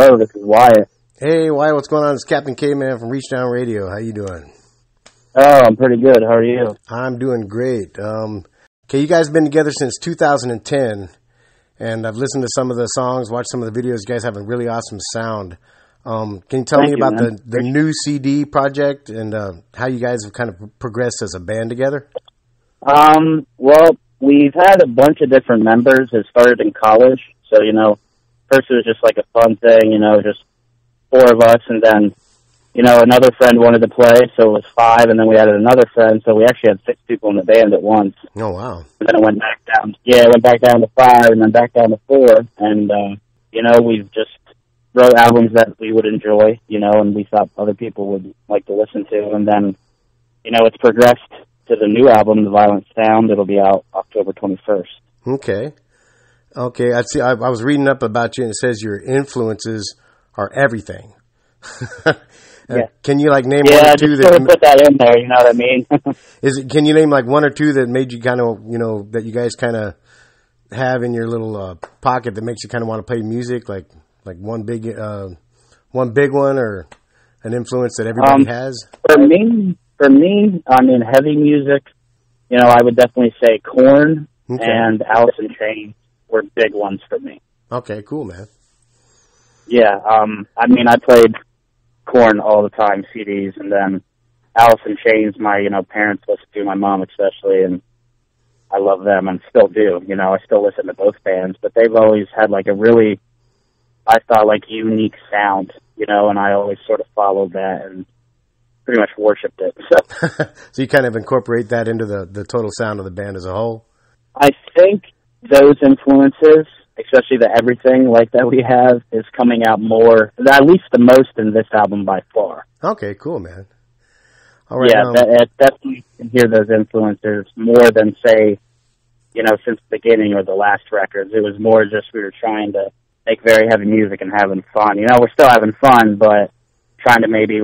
Hello, this is Wyatt. Hey, Wyatt, what's going on? It's Captain K-Man from Reach Down Radio. How you doing? Oh, I'm pretty good. How are you? I'm doing great. Okay, you guys have been together since 2010, and I've listened to some of the songs, watched some of the videos. You guys have a really awesome sound. Can you tell me about the new CD project and how you guys have kind of progressed as a band together? Well, we've had a bunch of different members. It started in college, so, first it was just like a fun thing, just 4 of us, and then, another friend wanted to play, so it was 5, and then we added another friend, so we actually had 6 people in the band at once. Oh, wow. And then it went back down. Yeah, it went back down to 5, and then back down to 4, and, we've just wrote albums that we would enjoy, and we thought other people would like to listen to, and then, it's progressed to the new album, The Violent Sound. It'll be out October 21st. Okay. I see. I was reading up about you, and it says your influences are everything. Yeah. Can you name one or two that put that in there? You know what I mean? Can you name one or two that made you kind of that you guys kind of have in your little pocket that makes you kind of want to play music? Like one big one or an influence that everybody has. For me, heavy music. I would definitely say Korn and Alice in Chains were big ones for me. Okay, cool, man. Yeah, I played Korn all the time, CDs, and then Alice in Chains, my, parents listened to, my mom especially, and I love them and still do. I still listen to both bands, but they've always had a really, I thought, unique sound, and I always sort of followed that and pretty much worshipped it. So you kind of incorporate that into the total sound of the band as a whole? I think those influences, especially the everything that we have, is coming out more, at least the most in this album by far. Okay, cool, man. All right. Yeah, definitely you can hear those influences more than, say, since the beginning or the last records. It was more just we were trying to make very heavy music and having fun. We're still having fun, but trying to maybe,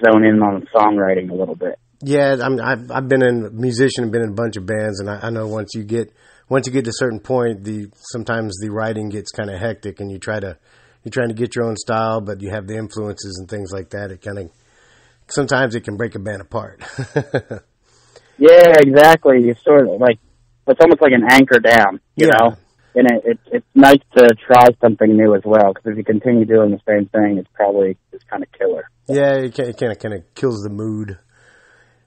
zone in on songwriting a little bit. Yeah, I've been a musician and been in a bunch of bands, and I know once you get to a certain point, sometimes the writing gets kind of hectic, and you're trying to get your own style, but you have the influences and things like that. It kind of sometimes it can break a band apart. Yeah, exactly. You sort of it's almost like an anchor down, you know. And it's nice to try something new as well, because if you continue doing the same thing, it's probably just kind of killer. Yeah, it kind of kills the mood.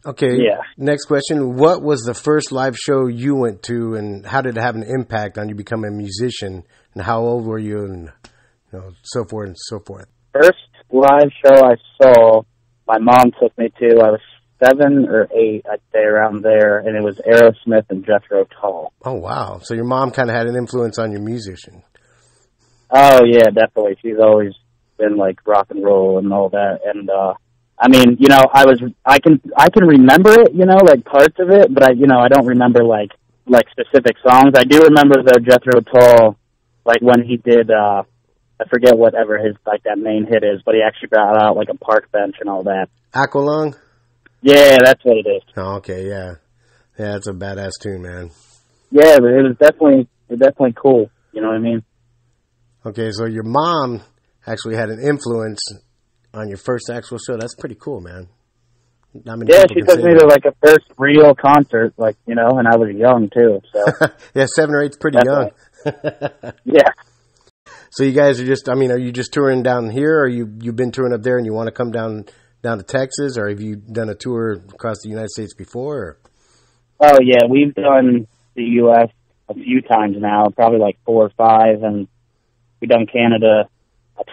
Okay, yeah. Next question. What was the first live show you went to, and how did it have an impact on you becoming a musician, and how old were you, and so forth and so forth? First live show I saw, my mom took me to, I was 7 or 8, I'd say, around there, and it was Aerosmith and Jethro Tull. Oh, wow. So your mom kind of had an influence on your musician. Oh, yeah, definitely. She's always been rock and roll and all that, and I can remember it, parts of it, but I don't remember specific songs. I do remember the Jethro Tull, when he did, I forget whatever his that main hit is, but he actually brought out a park bench and all that. Aqualung? Yeah, that's what it is. Oh, okay, yeah. Yeah, it's a badass tune, man. Yeah, but it was definitely cool. You know what I mean? Okay, so your mom actually had an influence on your first actual show. That's pretty cool, man. Yeah, she took me to a first real concert, and I was young too. So yeah, 7 or 8's pretty young. Yeah. So you guys are just, are you just touring down here, or you've been touring up there and you want to come down to Texas, or have you done a tour across the United States before? Or? Oh yeah, we've done the U.S. a few times now, probably 4 or 5, and we've done Canada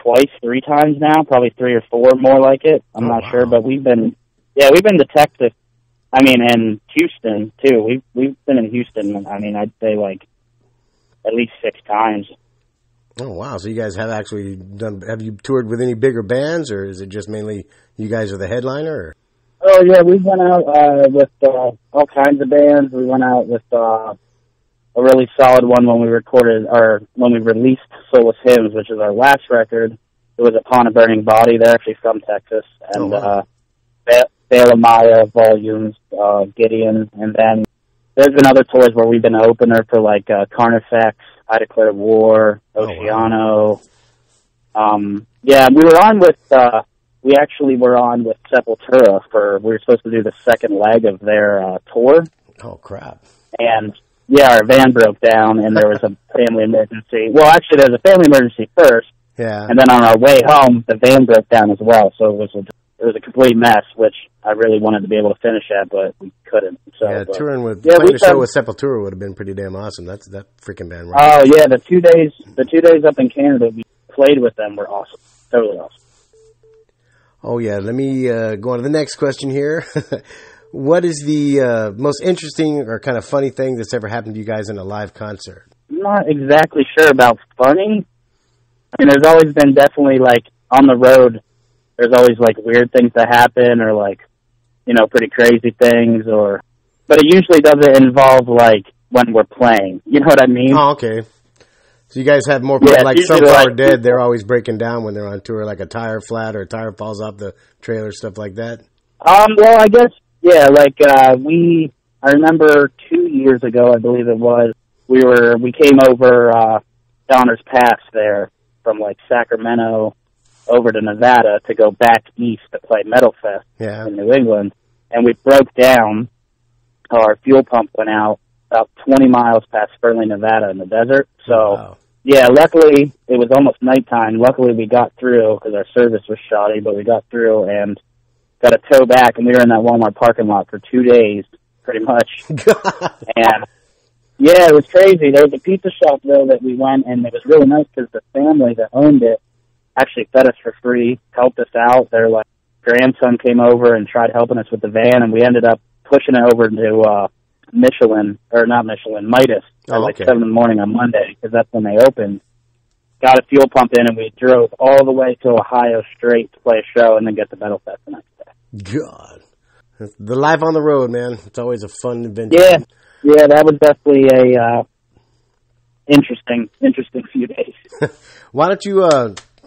twice, 3 times now, probably 3 or 4 more like it. I'm not sure, but we've been to Texas. And Houston too. We've been in Houston. I'd say at least 6 times. Oh wow! So you guys have actually done? Have you toured with any bigger bands, or is it just mainly you guys are the headliner? Or? Oh yeah, we went out with all kinds of bands. We went out with a really solid one when we released Soulless Hymns, which is our last record. It was Upon a Burning Body. They're actually from Texas, and Bela Maya, Volumes, Gideon, and then there's been other tours where we've been an opener for Carnifex, I Declare War, Oceano. Yeah, we actually were on with Sepultura we were supposed to do the second leg of their tour. Oh, crap. And, yeah, our van broke down, and there was a family emergency. Well, actually, there was a family emergency first. Yeah. And then on our way home, the van broke down as well. So it was a complete mess, which I really wanted to be able to finish at, but we couldn't. So, yeah, touring with playing a show with Sepultura would have been pretty damn awesome. That freaking band. Right? Oh yeah, the 2 days up in Canada we played with them were awesome, totally awesome. Oh yeah, let me go on to the next question here. What is the most interesting or kind of funny thing that's ever happened to you guys in a live concert? I'm not exactly sure about funny. I mean, there's always been definitely, like, on the road, there's always, like, weird things that happen or, like, you know, pretty crazy things but it usually doesn't involve, like, when we're playing. You know what I mean? Oh, okay. So you guys have more, like, Some Are Dead, they're always breaking down when they're on tour, like a tire flat or a tire falls off the trailer, stuff like that? Well, I guess, yeah, like, I remember 2 years ago, I believe it was, we came over, Donner's Pass there from, like, Sacramento over to Nevada to go back east to play Metal Fest in New England. And we broke down. Our fuel pump went out about 20 miles past Sterling, Nevada in the desert. So, yeah, luckily, it was almost nighttime. Luckily, we got through because our service was shoddy, but we got through and got a tow back, and we were in that Walmart parking lot for 2 days, pretty much. And yeah, it was crazy. There was a pizza shop, though, that we went, and it was really nice because the family that owned it actually fed us for free, helped us out. Their like grandson came over and tried helping us with the van, and we ended up pushing it over to Midas at like 7 in the morning on Monday because that's when they opened. Got a fuel pump in, and we drove all the way to Ohio straight to play a show and then get to Metal Fest the next day. God. The life on the road, man. It's always a fun adventure. Yeah, that was definitely a interesting few days. Why don't you,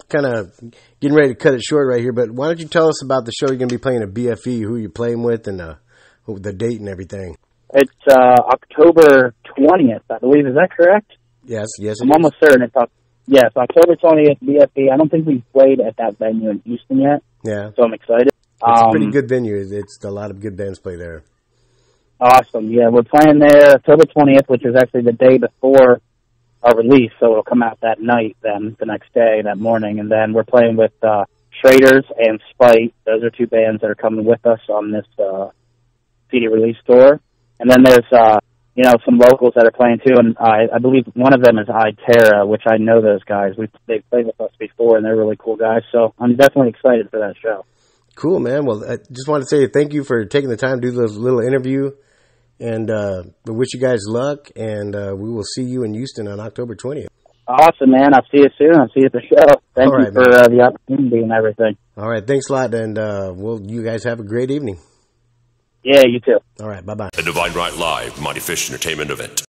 kind of getting ready to cut it short right here, but why don't you tell us about the show you're going to be playing at BFE, who you're playing with, and the date and everything? It's October 20th, I believe. Is that correct? Yes. I'm almost certain it's October 20th, BFE. I don't think we've played at that venue in Houston yet. Yeah. So I'm excited. It's a pretty good venue. It's a lot of good bands play there. Awesome. Yeah, we're playing there October 20th, which is actually the day before our release, so it'll come out that night then, the next day, that morning. And then we're playing with Traitors and Spite. Those are two bands that are coming with us on this CD release tour. And then there's, some locals that are playing too, and I believe one of them is I-Terra, which I know those guys. They've played with us before, and they're really cool guys, so I'm definitely excited for that show. Cool, man. Well, I just want to say thank you for taking the time to do this little interview. And we wish you guys luck, and we will see you in Houston on October 20th. Awesome, man. I'll see you soon. I'll see you at the show. Thank you for the opportunity and everything. All right. Thanks a lot, and you guys have a great evening. Yeah, you too. All right. Bye-bye. A Divine Right Live Mightyfishentertainment event.